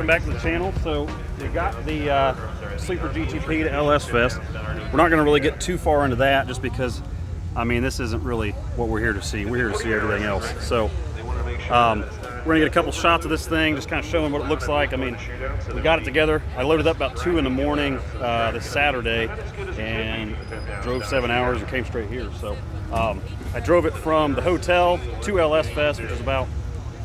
back to the channel. So we got the SleeperGTP to LSFest. We're not going to really get too far into that just because, I mean, this isn't really what we're here to see. We're here to see everything else. So we're going to get a couple shots of this thing, just kind of showing what it looks like. I mean, we got it together. I loaded up about 2 in the morning this Saturday and drove 7 hours and came straight here. So I drove it from the hotel to LSFest, which is about,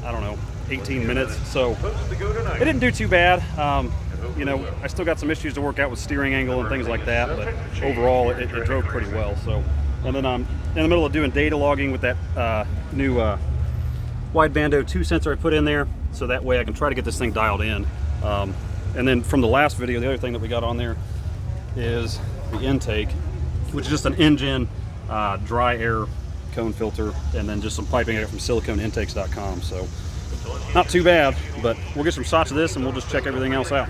I don't know, 18 minutes. So it didn't do too bad. You know, I still got some issues to work out with steering angle and things like that, but overall it drove pretty well. So, and then I'm in the middle of doing data logging with that new wideband O2 sensor I put in there, so that way I can try to get this thing dialed in. And then from the last video, the other thing that we got on there is the intake, which is just an engine dry air cone filter, and then just some piping I got from siliconeintakes.com. So not too bad, but we'll get some shots of this and we'll just check everything else out.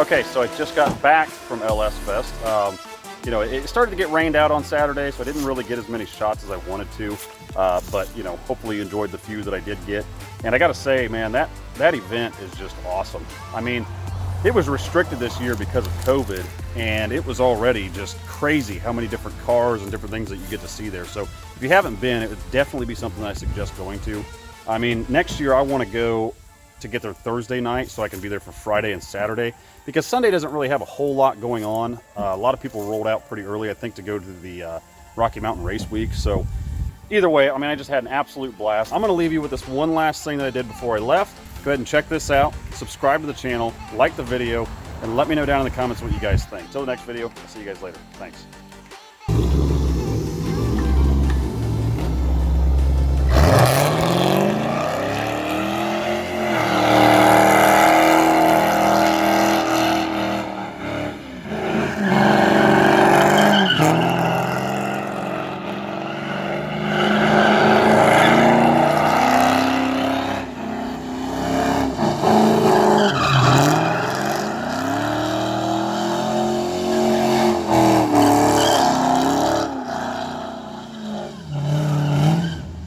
Okay, so I just got back from LSFest. You know, it started to get rained out on Saturday, so I didn't really get as many shots as I wanted to. But, you know, hopefully you enjoyed the few that I did get. And I gotta say, man, that event is just awesome. I mean, it was restricted this year because of COVID, and it was already just crazy how many different cars and different things that you get to see there. So if you haven't been, it would definitely be something I suggest going to. I mean, next year I want to go to get there Thursday night so I can be there for Friday and Saturday, because Sunday doesn't really have a whole lot going on. A lot of people rolled out pretty early, I think, to go to the Rocky Mountain Race Week. So either way, I mean, I just had an absolute blast. I'm going to leave you with this one last thing that I did before I left. Go ahead and check this out, subscribe to the channel, like the video, and let me know down in the comments what you guys think. Till the next video, I'll see you guys later. Thanks.